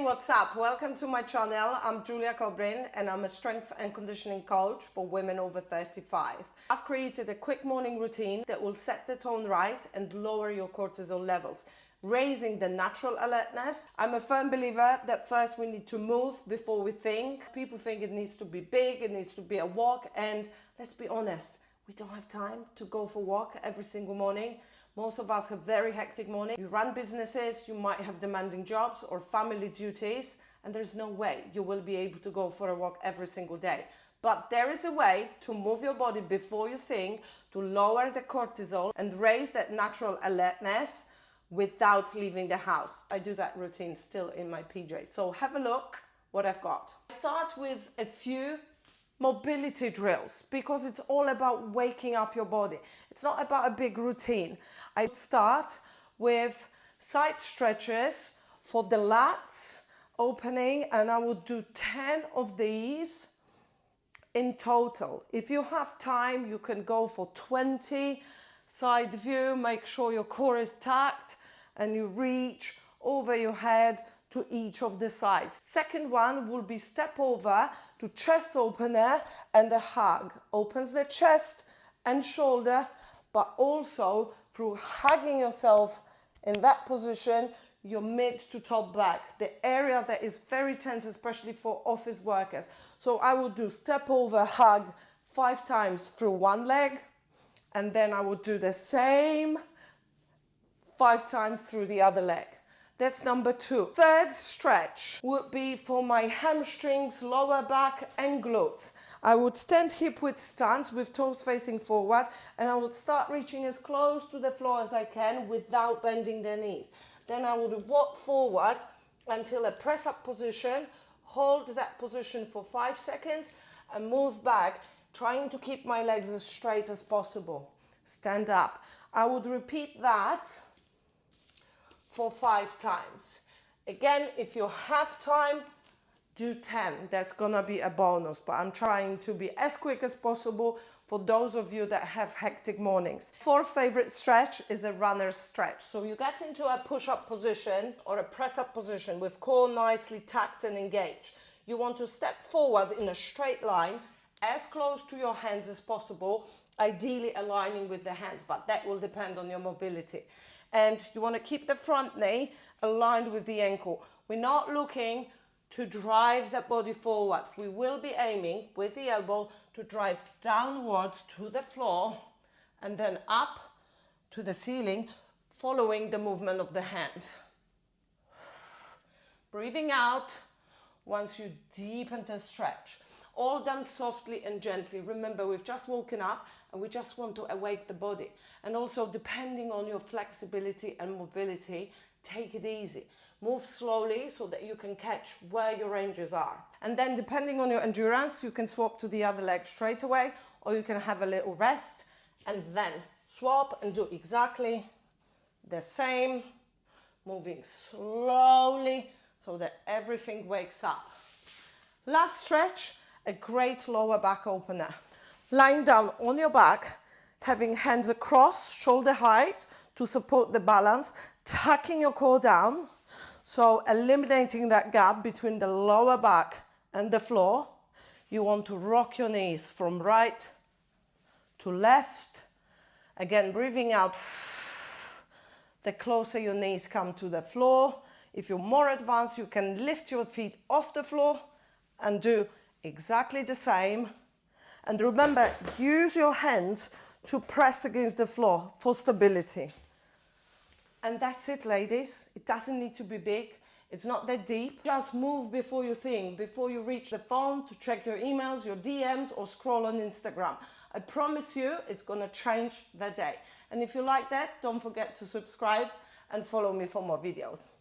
what's up? Welcome to my channel. I'm Julia Cobrin and I'm a strength and conditioning coach for women over 35. I've created a quick morning routine that will set the tone right and lower your cortisol levels, raising the natural alertness. I'm a firm believer that first we need to move before we think. People think it needs to be big, it needs to be a walk, and let's be honest, we don't have time to go for a walk every single morning. Most of us have very hectic mornings. You run businesses, you might have demanding jobs or family duties, and there's no way you will be able to go for a walk every single day. But there is a way to move your body before you think, to lower the cortisol and raise that natural alertness without leaving the house. I do that routine still in my PJs. So have a look what I've got. Start with a few mobility drills because it's all about waking up your body. It's not about a big routine. I start with side stretches for the lats opening, and I would do 10 of these in total. If you have time, you can go for 20. Side view, make sure your core is tucked and you reach over your head to each of the sides. Second one will be step over to chest opener and a hug. Opens the chest and shoulder, but also through hugging yourself in that position, your mid to top back, the area that is very tense, especially for office workers. So I will do step over, hug 5 times through one leg, and then I would do the same 5 times through the other leg. That's number 2. Third stretch would be for my hamstrings, lower back and glutes. I would stand hip width stance with toes facing forward, and I would start reaching as close to the floor as I can without bending the knees. Then I would walk forward until a press up position, hold that position for 5 seconds and move back, trying to keep my legs as straight as possible. Stand up. I would repeat that for 5 times. Again, if you have time, do 10. That's gonna be a bonus, but I'm trying to be as quick as possible for those of you that have hectic mornings. Fourth favorite stretch is a runner's stretch. So you get into a push-up position or a press-up position with core nicely tucked and engaged. You want to step forward in a straight line, as close to your hands as possible, ideally aligning with the hands, but that will depend on your mobility. And you want to keep the front knee aligned with the ankle. We're not looking to drive the body forward. We will be aiming with the elbow to drive downwards to the floor and then up to the ceiling, following the movement of the hand. Breathing out once you deepen the stretch. All done softly and gently. Remember, we've just woken up and we just want to awake the body. And also, depending on your flexibility and mobility, take it easy. Move slowly so that you can catch where your ranges are. And then depending on your endurance, you can swap to the other leg straight away, or you can have a little rest and then swap and do exactly the same, moving slowly so that everything wakes up. Last stretch, a great lower back opener. Lying down on your back, having hands across shoulder height to support the balance, tucking your core down, so eliminating that gap between the lower back and the floor. You want to rock your knees from right to left. Again, breathing out, the closer your knees come to the floor. If you're more advanced, you can lift your feet off the floor and do exactly the same. And remember, use your hands to press against the floor for stability. And that's it, ladies. It doesn't need to be big. It's not that deep. Just move before you think, before you reach the phone to check your emails, your DMs, or scroll on Instagram. I promise you, it's gonna change the day. And if you like that, don't forget to subscribe and follow me for more videos.